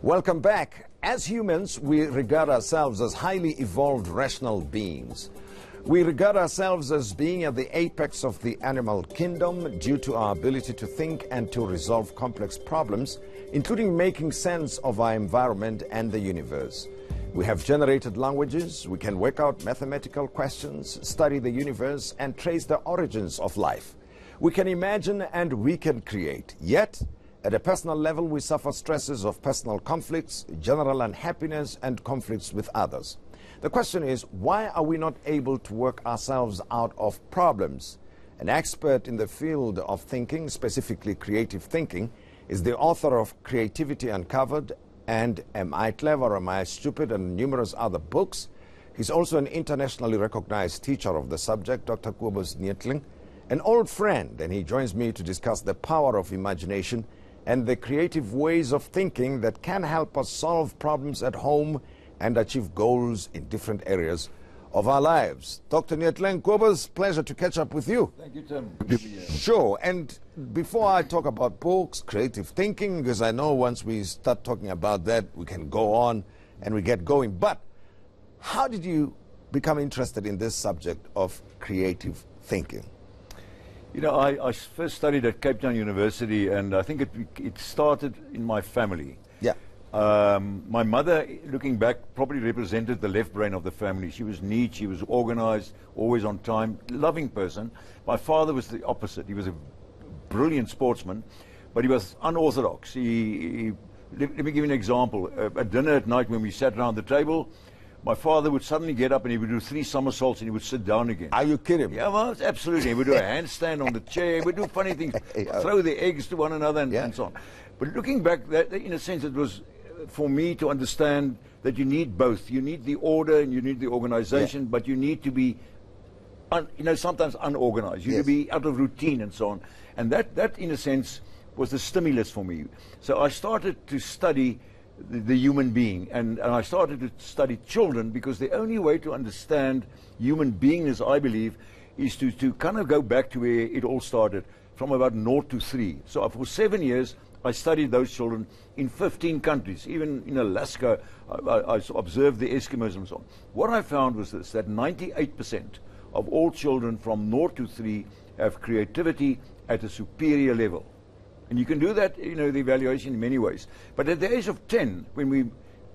Welcome back. As humans, we regard ourselves as highly evolved rational beings. We regard ourselves as being at the apex of the animal kingdom due to our ability to think and to resolve complex problems, including making sense of our environment and the universe. We have generated languages, we can work out mathematical questions, study the universe, and trace the origins of life. We can imagine and we can create. Yet, at a personal level, we suffer stresses of personal conflicts, general unhappiness, and conflicts with others. The question is, why are we not able to work ourselves out of problems? An expert in the field of thinking, specifically creative thinking, is the author of Creativity Uncovered and Am I Clever or Am I Stupid, and numerous other books. He's also an internationally recognized teacher of the subject, Dr. Kobus Neethling, an old friend, and he joins me to discuss the power of imagination and the creative ways of thinking that can help us solve problems at home and achieve goals in different areas of our lives. Dr. Neethling, Kobus, pleasure to catch up with you. Thank you, Tim. Good to be here. Sure. And before I talk about books, creative thinking, because I know once we start talking about that, we can go on and we get going. But how did you become interested in this subject of creative thinking? You know, I first studied at Cape Town University, and I think it started in my family. Yeah. My mother, looking back, probably represented the left brain of the family. She was neat, she was organized, always on time, loving person. My father was the opposite. He was a brilliant sportsman, but he was unorthodox. Let me give you an example. At dinner at night, when we sat around the table, my father would suddenly get up and he would do 3 somersaults and he would sit down again. Are you kidding me? Yeah, well, absolutely. He would do a handstand on the chair. He would do funny things, throw the eggs to one another and so on. But looking back, that, in a sense, it was for me to understand that you need both. You need the order and you need the organization, but you need to be, sometimes unorganized. You need to be out of routine and so on. And that, in a sense, was the stimulus for me. So I started to study the human being, and I started to study children, because the only way to understand human beingness, I believe, is to kind of go back to where it all started, from about 0 to 3. So for 7 years, I studied those children in 15 countries. Even in Alaska, I observed the Eskimos and so on. What I found was this, that 98% of all children from 0 to 3 have creativity at a superior level. And you can do that, the evaluation in many ways. But at the age of 10, when we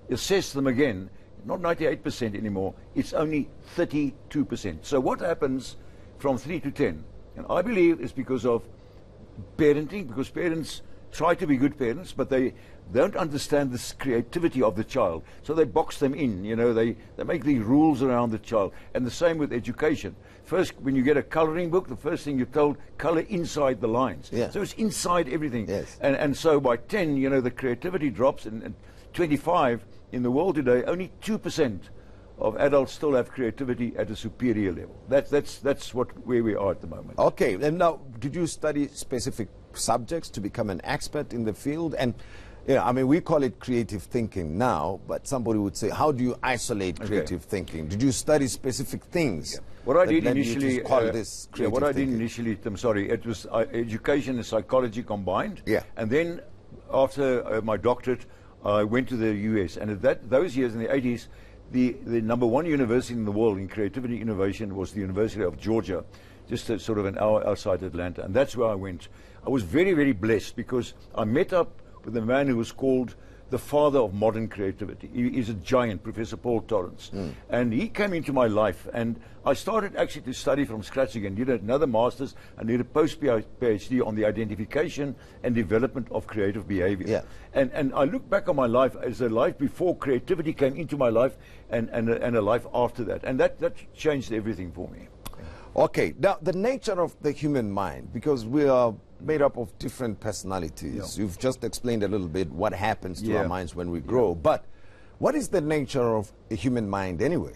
assess them again, not 98% anymore, it's only 32%. So what happens from 3 to 10? And I believe it's because of parenting, because parents try to be good parents, but they don't understand this creativity of the child. So they box them in, they make the rules around the child. And the same with education. First, when you get a coloring book, the first thing you're told, color inside the lines. Yeah. So it's inside everything. Yes. And so by 10, the creativity drops, and 25, in the world today, only 2% of adults still have creativity at a superior level. That's where we are at the moment. Okay, and now, did you study specific subjects to become an expert in the field? And we call it creative thinking now, but somebody would say, how do you isolate creative thinking? Did you study specific things? Yeah. What I did initially, what I did initially, I'm sorry, it was education and psychology combined. Yeah. And then after my doctorate, I went to the US, and at those years in the 80s, the #1 university in the world in creativity innovation was the University of Georgia, just sort of an hour outside Atlanta, and that's where I went. I was very, very blessed, because I met up with a man who was called the father of modern creativity. He is a giant, Professor Paul Torrance. And he came into my life, and I started actually to study from scratch again. Did another master's and did a post-PhD on the identification and development of creative behavior. Yeah. And I look back on my life as a life before creativity came into my life, and a life after that. And that changed everything for me. Okay, now the nature of the human mind, because we are made up of different personalities. You've just explained a little bit what happens to our minds when we grow, but what is the nature of the human mind anyway?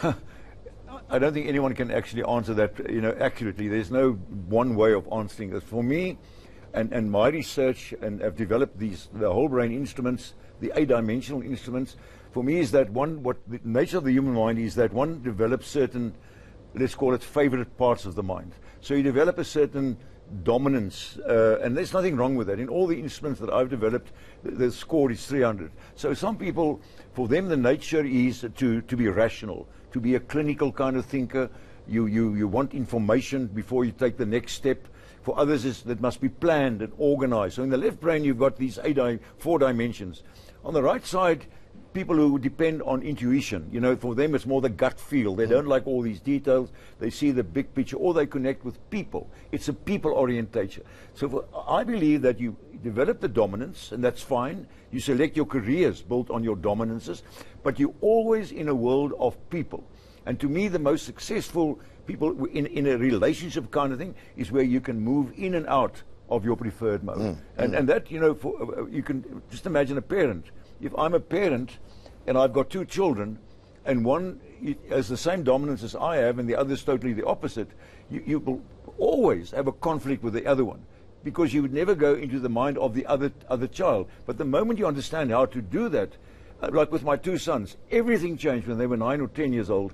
I don't think anyone can actually answer that accurately. There's no one way of answering this. For me, and my research, and I've developed the whole brain instruments, the 8-dimensional instruments, for me is that what the nature of the human mind is that one develops certain, let's call it, favorite parts of the mind. So you develop a certain dominance, and there's nothing wrong with that. In all the instruments that I've developed, the score is 300. So some people, for them, the nature is to be rational, to be a clinical kind of thinker. You want information before you take the next step. For others, that must be planned and organized. So in the left brain, you've got these 4 dimensions. On the right side, people who depend on intuition, you know, for them it's more the gut feel. They don't like all these details. They see the big picture, or they connect with people. It's a people orientation. So I believe that you develop the dominance, and that's fine. You select your careers built on your dominances, but you're always in a world of people. And to me, the most successful people in a relationship kind of thing is where you can move in and out of your preferred mode. And that, you know, you can just imagine a parent. If I'm a parent and I've got 2 children, and one has the same dominance as I have and the other is totally the opposite, you will always have a conflict with the other one, because you would never go into the mind of the other child. But the moment you understand how to do that, like with my 2 sons, everything changed when they were 9 or 10 years old.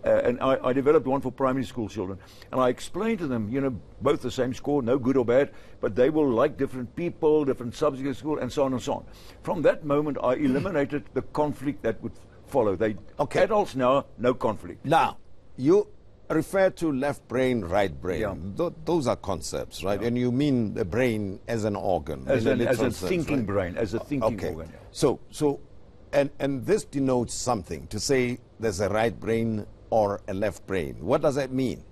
And I developed one for primary school children. And I explained to them, you know, both the same score, no good or bad, but they will like different people, different subjects at school, and so on and so on. From that moment, I eliminated the conflict that would follow. Adults now, no conflict. Now, you refer to left brain, right brain. Yeah. Those are concepts, right? Yeah. And you mean the brain as an organ. As a sense, thinking right? brain, as a thinking organ. Yeah. So, and this denotes something, to say there's a right brain or a left brain. What does that mean?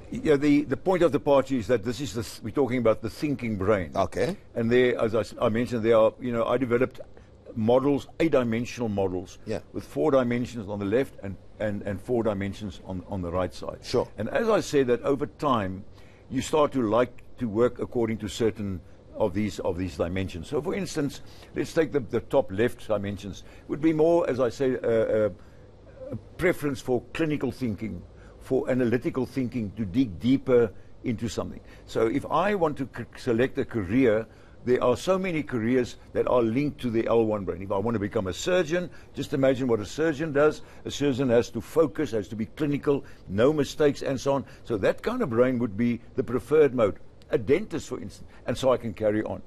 Yeah, the point of the party is that we're talking about the thinking brain. Okay. And there, as I mentioned, there are, you know, I developed models, 8-dimensional models, with 4 dimensions on the left and 4 dimensions on the right side. Sure. And as I said, that over time, you start to like to work according to certain of these dimensions. So, for instance, let's take the top left dimensions. Would be more, as I say, a preference for clinical thinking, for analytical thinking, to dig deeper into something. So, if I want to select a career, there are so many careers that are linked to the L1 brain. If I want to become a surgeon, just imagine what a surgeon does. A surgeon has to focus, has to be clinical, no mistakes, and so on. So that kind of brain would be the preferred mode. A dentist, for instance, and so I can carry on.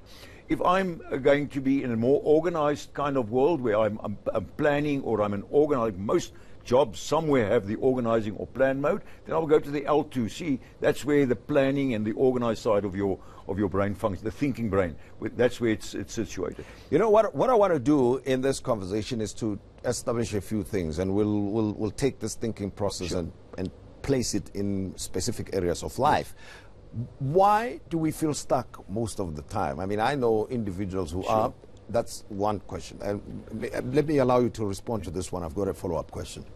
If I'm going to be in a more organized kind of world where I'm planning, or I'm an organizer, most jobs somewhere have the organizing or plan mode, then I'll go to the L2. See, that's where the planning and the organized side of your brain functions, the thinking brain. That's where it's situated. You know what I want to do in this conversation is to establish a few things, and we'll take this thinking process and place it in specific areas of life. Why do we feel stuck most of the time? I mean, I know individuals who are. That's one question. And let me allow you to respond to this one. I've got a follow-up question.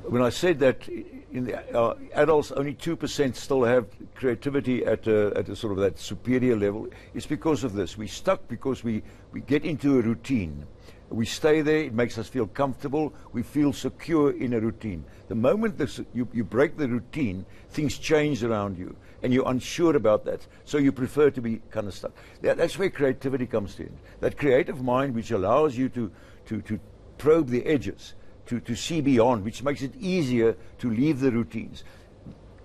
When I said that in the adults, only 2% still have creativity at a sort of that superior level, it's because of this. We're stuck because we get into a routine. We stay there, it makes us feel comfortable, we feel secure in a routine. The moment you break the routine, things change around you, and you're unsure about that, so you prefer to be kind of stuck. That's where creativity comes in. That creative mind which allows you to probe the edges, to see beyond, which makes it easier to leave the routines.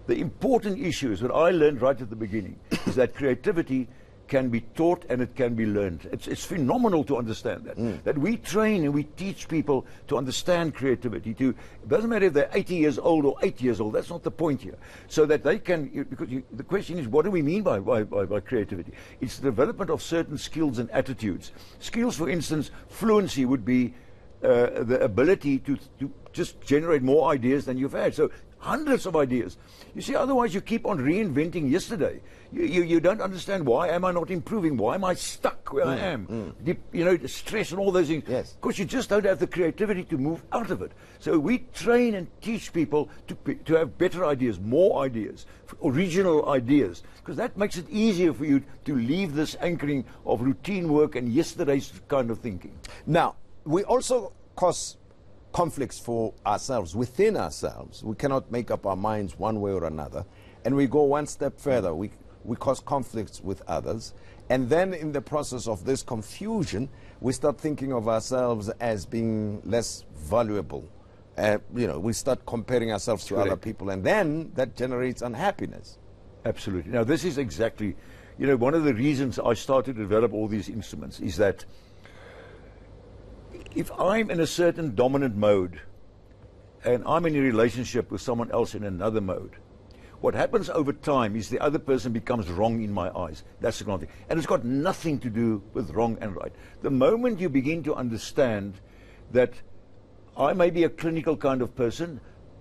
The important issue is what I learned right at the beginning, is that creativity can be taught and it can be learned. It's phenomenal to understand that. That we train and we teach people to understand creativity. It doesn't matter if they're 80 years old or 8 years old. That's not the point here. So that they can, because the question is, what do we mean by creativity? It's the development of certain skills and attitudes. Skills, for instance, fluency would be the ability to just generate more ideas than you've had. So hundreds of ideas. You see, otherwise you keep on reinventing yesterday. You don't understand, why am I not improving? Why am I stuck where I am? You know, stress and all those things. Yes. Because you just don't have the creativity to move out of it. So we train and teach people to have better ideas, more ideas, original ideas, because that makes it easier for you to leave this anchoring of routine work and yesterday's kind of thinking. Now, we also cause conflicts for ourselves, within ourselves. We cannot make up our minds one way or another. And we go one step further. We cause conflicts with others. And then in the process of this confusion, we start thinking of ourselves as being less valuable we start comparing ourselves to other people, and then that generates unhappiness. Absolutely. Now, this is exactly, one of the reasons I started to develop all these instruments is that if I'm in a certain dominant mode and I'm in a relationship with someone else in another mode, what happens over time is the other person becomes wrong in my eyes. That's the kind of thing. And it's got nothing to do with wrong and right. The moment you begin to understand that I may be a clinical kind of person,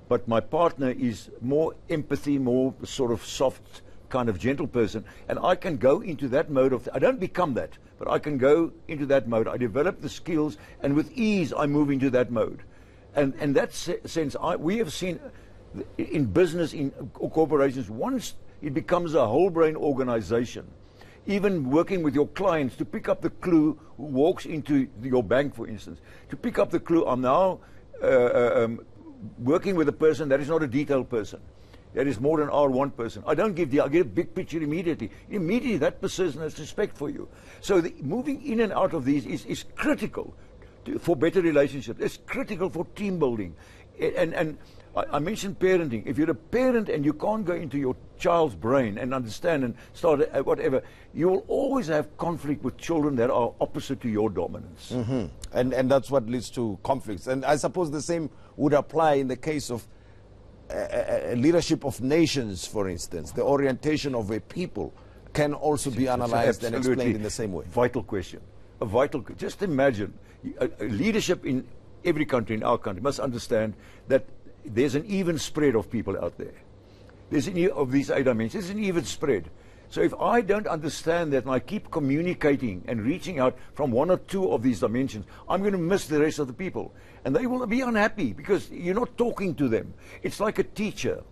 but my partner is more empathy, more sort of soft kind of gentle person, and I can go into that mode of, I don't become that, but I can go into that mode. I develop the skills, and with ease I move into that mode. And in that sense, we have seen in business, in corporations, once it becomes a whole brain organization, even working with your clients to pick up the clue who walks into your bank, for instance, to pick up the clue, I'm now working with a person that is not a detailed person. That is more than R1 person. I get a big picture immediately. Immediately that person has respect for you. So moving in and out of these is critical for better relationships. It's critical for team building. And I mentioned parenting. If you're a parent and you can't go into your child's brain and understand and start whatever, you will always have conflict with children that are opposite to your dominance. Mm-hmm. And that's what leads to conflicts. And I suppose the same would apply in the case of leadership of nations, for instance. The orientation of a people can also be analyzed and explained in the same way. Vital question. Just imagine, leadership in every country, in our country, must understand that there's an even spread of people out there. Of these 8 dimensions, there's an even spread. So if I don't understand that and I keep communicating and reaching out from 1 or 2 of these dimensions, I'm going to miss the rest of the people. And they will be unhappy because you're not talking to them. It's like a teacher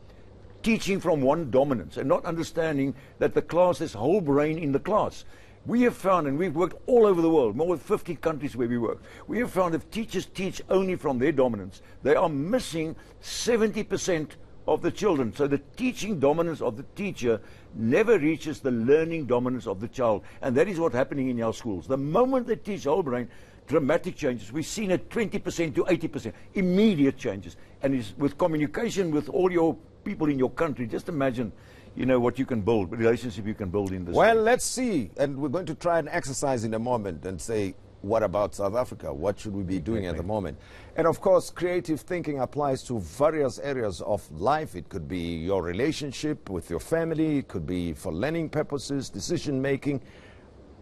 teaching from one dominance and not understanding that the class is whole brain in the class. We have found, and we've worked all over the world, more than 50 countries where we work, we have found if teachers teach only from their dominance, they are missing 70% of the children. So the teaching dominance of the teacher never reaches the learning dominance of the child. And that is what's happening in our schools. The moment they teach whole brain, dramatic changes. We've seen it 20% to 80%, immediate changes. And it's with communication with all your people in your country, just imagine, what you can build, what relationship you can build in this. Well, let's see. And we're going to try an exercise in a moment and say, what about South Africa? What should we be doing at the moment? And of course, creative thinking applies to various areas of life. It could be your relationship with your family. It could be for learning purposes, decision making.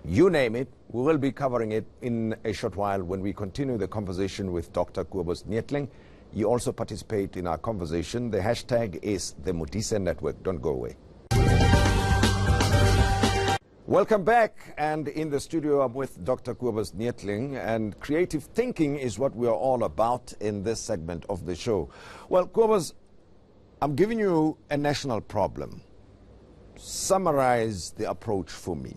You name it. We will be covering it in a short while when we continue the conversation with Dr. Kobus Neethling. You also participate in our conversation. The hashtag is the Modise Network. Don't go away. Welcome back, and in the studio I'm with Dr. Kobus Neethling, and creative thinking is what we are all about in this segment of the show. Well, Kobus, I'm giving you a national problem. Summarize the approach for me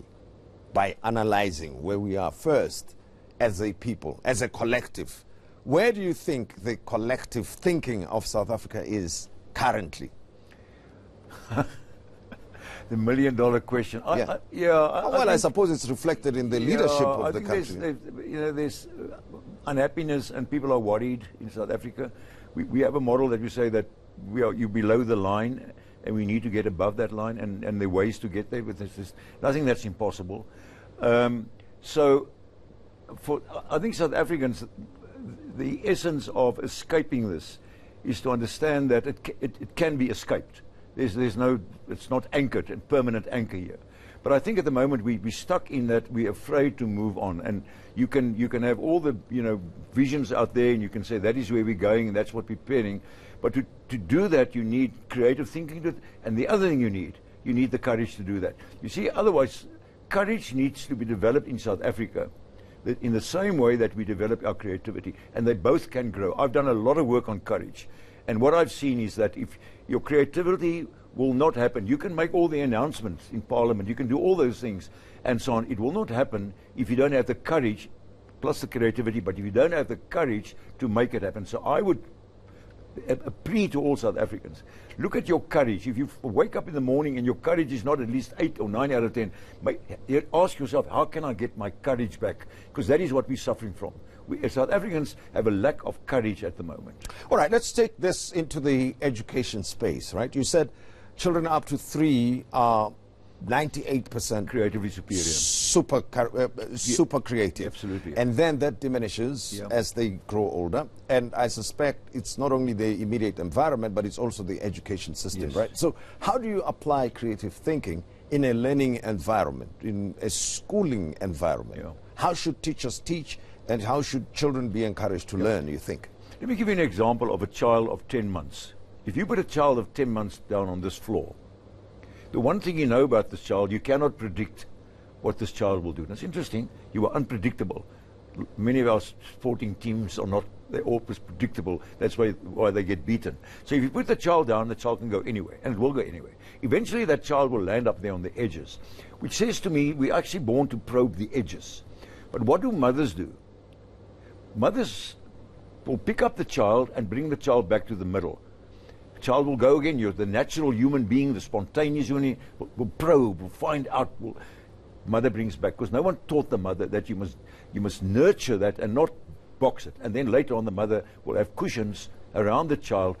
by analyzing where we are first as a people, as a collective. Where do you think the collective thinking of South Africa is currently? The million-dollar question. I suppose it's reflected in the leadership of the country. There's unhappiness and people are worried in South Africa. We have a model that we say that you're below the line and we need to get above that line, and there are ways to get there, but there's nothing that's impossible. So I think South Africans, the essence of escaping this is to understand that it can be escaped. It's not anchored, a permanent anchor here. But I think at the moment we're stuck in that we're afraid to move on. And you can have all the visions out there, and you can say that is where we're going and that's what we're planning. But to do that, you need creative thinking. And the other thing you need the courage to do that. You see, otherwise, courage needs to be developed in South Africa in the same way that we develop our creativity. And they both can grow. I've done a lot of work on courage. And what I've seen is that if your creativity will not happen, you can make all the announcements in Parliament, you can do all those things and so on. It will not happen if you don't have the courage, plus the creativity, but if you don't have the courage to make it happen. So a plea to all South Africans. Look at your courage. If you wake up in the morning and your courage is not at least 8 or 9 out of 10, ask yourself, how can I get my courage back? Because that is what we're suffering from. We, as South Africans, have a lack of courage at the moment. All right, let's take this into the education space, right? You said children up to 3 are 98% Creatively superior. super creative. Absolutely. And then that diminishes as they grow older. And I suspect it's not only the immediate environment, but it's also the education system, right? So how do you apply creative thinking in a learning environment, in a schooling environment? How should teachers teach, and how should children be encouraged to learn, you think? Let me give you an example of a child of 10 months. If you put a child of 10 months down on this floor, the one thing you know about this child, you cannot predict what this child will do. That's interesting. You are unpredictable. Many of our sporting teams are not, they're always predictable. That's why they get beaten. So if you put the child down, the child can go anywhere, and it will go anywhere. Eventually that child will land up there on the edges, which says to me, we're actually born to probe the edges. But what do mothers do? Mothers will pick up the child and bring the child back to the middle. Child will go again. You're the natural human being, the spontaneous human being, will probe, will find out. Mother brings back, because no one taught the mother that you must nurture that and not box it. And then later on, the mother will have cushions around the child.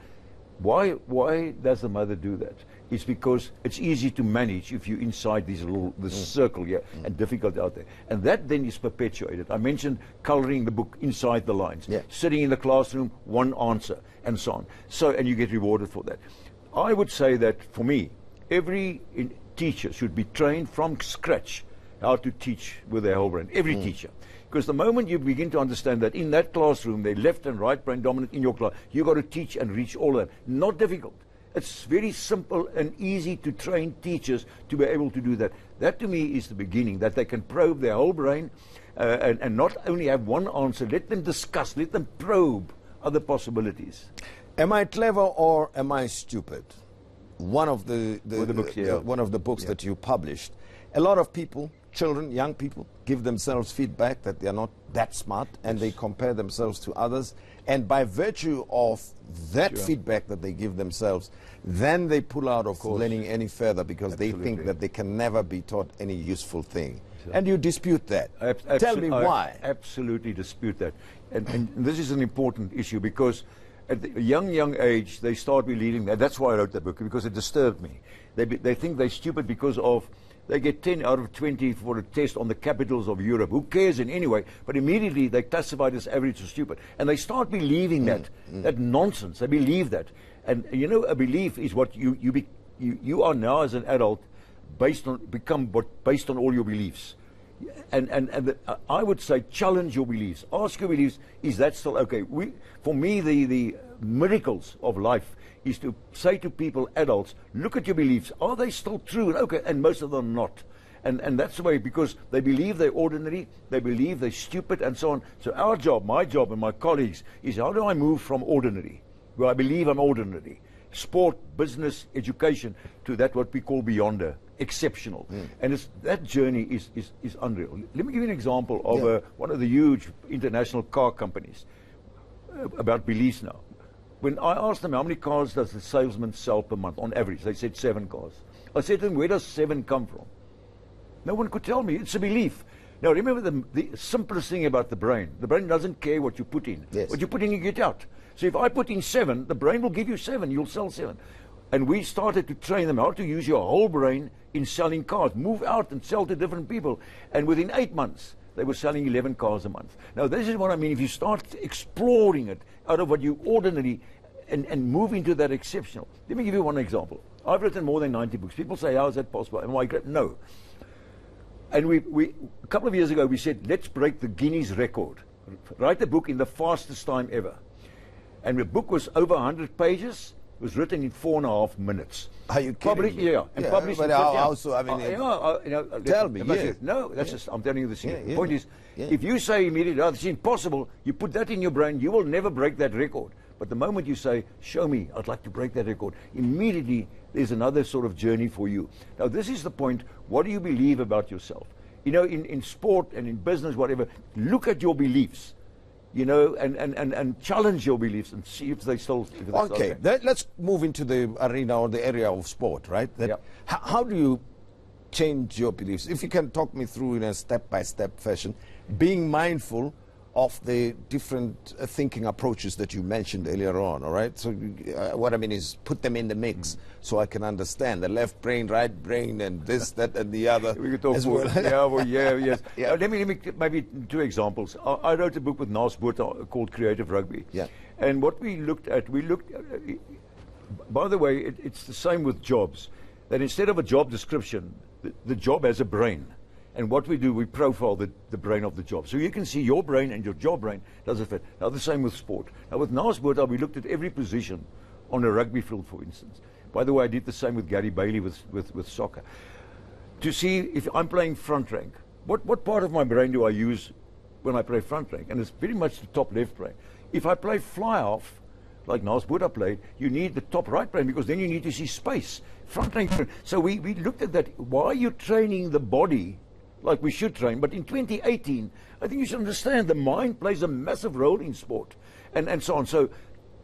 Why does the mother do that? It's because it's easy to manage if you're inside this circle here and difficult out there. And that then is perpetuated. I mentioned coloring the book inside the lines, sitting in the classroom, one answer, and so on. And you get rewarded for that. I would say that for me, every teacher should be trained from scratch how to teach with their whole brain. Every teacher. Because the moment you begin to understand that in that classroom, they're left and right brain dominant in your class, you've got to teach and reach all of them. Not difficult. It's very simple and easy to train teachers to be able to do that. That to me is the beginning, that they can probe their whole brain and not only have one answer, let them discuss, let them probe other possibilities. Am I clever or am I stupid? One of the books that you published. A lot of people, children, young people, give themselves feedback that they're not that smart, and they compare themselves to others. And by virtue of that feedback that they give themselves, then they pull out of learning any further, because they think that they can never be taught any useful thing. And you dispute that. Tell me why. I absolutely dispute that. And this is an important issue, because at a young age, they start believing that. That's why I wrote the book, because it disturbed me. They think they're stupid because of, they get 10 out of 20 for a test on the capitals of Europe. Who cares in any way? But immediately they classified as average or stupid. And they start believing that nonsense. They believe that. And you know, a belief is what you are now as an adult based on all your beliefs. And I would say challenge your beliefs. Ask your beliefs, is that still okay? For me, the miracles of life is to say to people, adults, look at your beliefs. Are they still true? And okay, and most of them not. And that's the way, because they believe they're ordinary, they believe they're stupid, and so on. So our job, my job and my colleagues, is how do I move from ordinary, where I believe I'm ordinary, sport, business, education, to that what we call beyonder, exceptional. And that journey is unreal. Let me give you an example of one of the huge international car companies about beliefs now. When I asked them how many cars does the salesman sell per month on average, they said 7 cars. I said to them, where does 7 come from? No one could tell me. It's a belief. Now remember the simplest thing about the brain. The brain doesn't care what you put in. What you put in, you get out. So if I put in 7, the brain will give you 7. You'll sell 7. And we started to train them how to use your whole brain in selling cars. Move out and sell to different people. And within 8 months, they were selling 11 cars a month. Now, this is what I mean. If you start exploring it out of what you ordinary and move into that exceptional. Let me give you one example. I've written more than 90 books. People say, how is that possible? And no. And we a couple of years ago, we said, let's break the Guinness record. Write a book in the fastest time ever. And the book was over 100 pages. It was written in 4.5 minutes. Are you kidding me? And published. But also, I mean, tell me. No, that's just, I'm telling you the thing. The point is, if you say immediately, oh, it's impossible, you put that in your brain, you will never break that record. But the moment you say, show me, I'd like to break that record, immediately there's another sort of journey for you. Now, this is the point. What do you believe about yourself? You know, in sport and in business, whatever, look at your beliefs. you know, and challenge your beliefs and see if they still. If they Okay, let's move into the arena or the area of sport, right? How do you change your beliefs? If you can talk me through in a step-by-step fashion, being mindful of the different thinking approaches that you mentioned earlier on, all right? So what I mean is put them in the mix so I can understand the left brain, right brain, and this, that, and the other. We could talk as more. well. Yes. Yeah. Let me maybe two examples. I wrote a book with Naas Botha called Creative Rugby. Yeah. And what we looked at, by the way, it's the same with jobs, that instead of a job description, the job has a brain. And what we do, we profile the brain of the job. So you can see your brain and your job brain, does it fit? Now the same with sport. Now with Naas Botha, we looked at every position on a rugby field, for instance. By the way, I did the same with Gary Bailey with soccer. To see if I'm playing front rank, what part of my brain do I use when I play front rank? And it's very much the top left brain. If I play fly off, like Naas Botha played, you need the top right brain because then you need to see space. Front rank. So we looked at that. Why are you training the body like we should train? But in 2018, I think you should understand the mind plays a massive role in sport and so on. So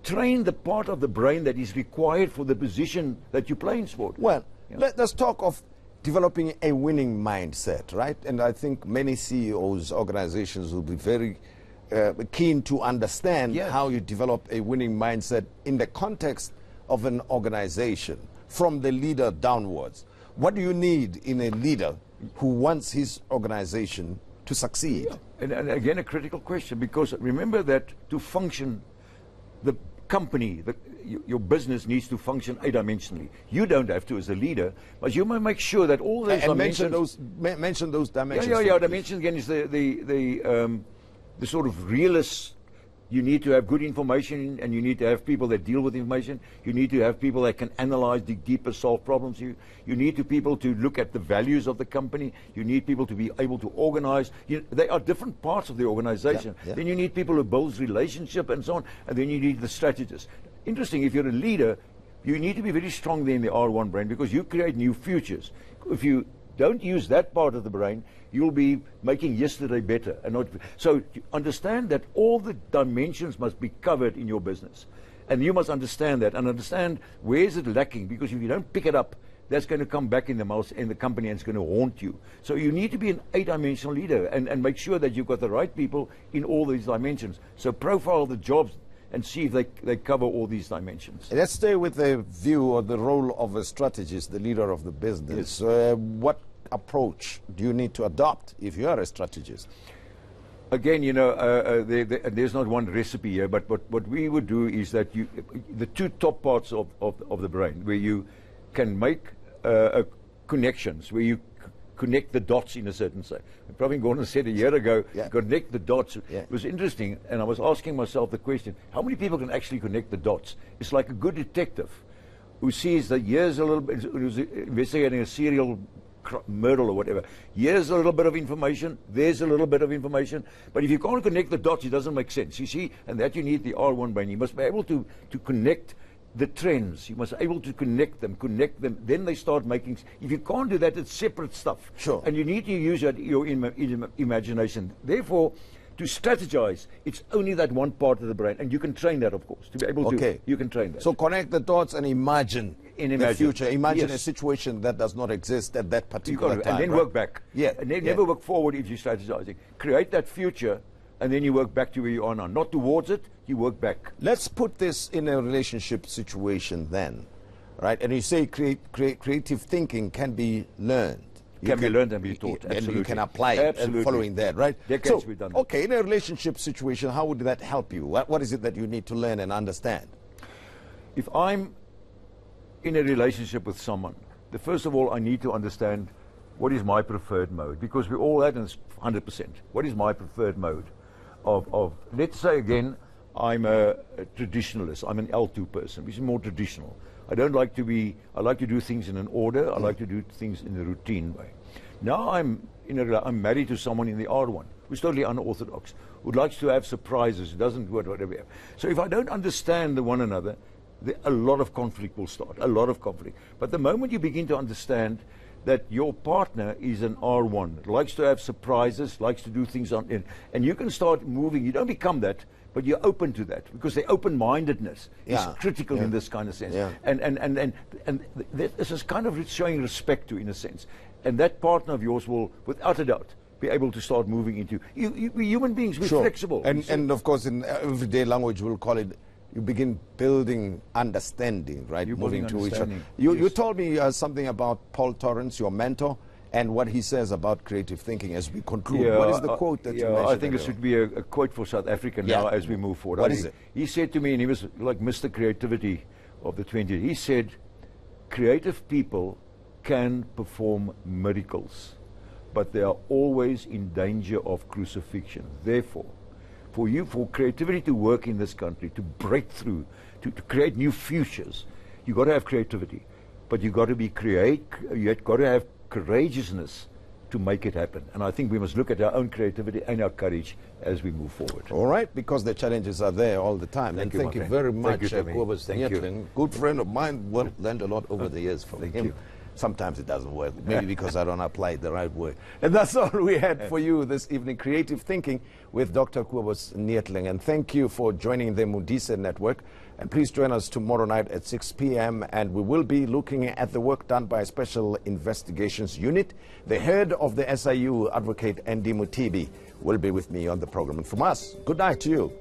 train the part of the brain that is required for the position that you play in sport. Well, let's talk of developing a winning mindset, right? And I think many CEOs, organizations will be very keen to understand how you develop a winning mindset in the context of an organization from the leader downwards. What do you need in a leader who wants his organization to succeed? And again, a critical question, because remember that to function, the company, your business needs to function 8-dimensionally. You don't have to as a leader, but you might make sure that all those dimensions... mention those dimensions. Yeah, dimensions again is the sort of realist. You need to have good information, and you need to have people that deal with information. You need to have people that can analyze, dig deeper, solve problems. You need people to look at the values of the company. You need people to be able to organize. They are different parts of the organization. Then you need people who build relationship and so on. And then you need the strategists. Interesting, if you're a leader, you need to be very strong there in the R1 brain because you create new futures. If you don't use that part of the brain, you'll be making yesterday better. So understand that all the dimensions must be covered in your business. And you must understand that and understand where is it lacking, because if you don't pick it up, that's going to come back in the company and it's going to haunt you. So you need to be an 8-dimensional leader and make sure that you've got the right people in all these dimensions. So profile the jobs and see if they cover all these dimensions. Let's stay with the view or the role of a strategist, the leader of the business. What approach do you need to adopt if you are a strategist? Again, there's not one recipe here, but what we would do is that the two top parts of the brain, where you can make connections, where you connect the dots in a certain way. Probably Gordon said a year ago, connect the dots. It was interesting, and I was asking myself the question, how many people can actually connect the dots? It's like a good detective who sees that here's a little bit, who's investigating a serial murder or whatever. Here's a little bit of information, there's a little bit of information, but if you can't connect the dots, it doesn't make sense. You see, and that you need the R1 brain. You must be able to connect the trends. You must be able to connect them. Then they start making. If you can't do that, it's separate stuff. Sure. And you need to use your imagination. Therefore, to strategize, it's only that one part of the brain, and you can train that, of course, to be able to. You can train that. So connect the dots and imagine the future. Imagine a situation that does not exist at that particular time. And then work back. And then never work forward if you're strategizing. Create that future, and then you work back to where you are now. Not towards it, you work back. Let's put this in a relationship situation then, right? And you say creative thinking can be learned. Can be learned and be taught. And you can apply it following that, right? So, we've done that. Okay, in a relationship situation, how would that help you? What is it that you need to learn and understand? If I'm in a relationship with someone, first of all, I need to understand what is my preferred mode, because we all that, and it's 100%. What is my preferred mode of let's say again, I'm a traditionalist. I'm an L2 person, which is more traditional. I like to do things in an order. I like to do things in a routine way. Now I'm married to someone in the R1 who's totally unorthodox, who likes to have surprises, who doesn't do whatever. So if I don't understand one another, a lot of conflict will start, a lot of conflict. But the moment you begin to understand, that your partner is an R1, likes to have surprises, likes to do things and you can start moving. You don't become that, but you're open to that, because the open-mindedness is critical in this kind of sense. And this is kind of showing respect to, in a sense. And that partner of yours will, without a doubt, be able to start moving into we human beings. We're flexible. And of course, in everyday language, we'll call it, you begin building understanding, right? You're moving to each other. Yes. You told me something about Paul Torrance, your mentor, and what he says about creative thinking as we conclude. What is the quote that you mentioned? I think it should be a quote for South Africa now as we move forward. What is it? He said to me, and he was like Mr. Creativity of the 20th, he said, creative people can perform miracles, but they are always in danger of crucifixion. Therefore, for creativity to work in this country, to break through, to create new futures, you've got to have creativity. But you've got to be you've got to have courageousness to make it happen. And I think we must look at our own creativity and our courage as we move forward. All right, because the challenges are there all the time. Thank you very much, Kobus Thank Neethling. you. Good friend of mine, learned a lot over the years from him. Sometimes it doesn't work, maybe because I don't apply it the right way. And that's all we had for you this evening, Creative Thinking with Dr. Kobus Neethling. And thank you for joining the Modise Network. And please join us tomorrow night at 6 p.m. And we will be looking at the work done by a Special Investigations Unit. The head of the SIU, Advocate Andy Mutibi, will be with me on the program. And from us, good night to you.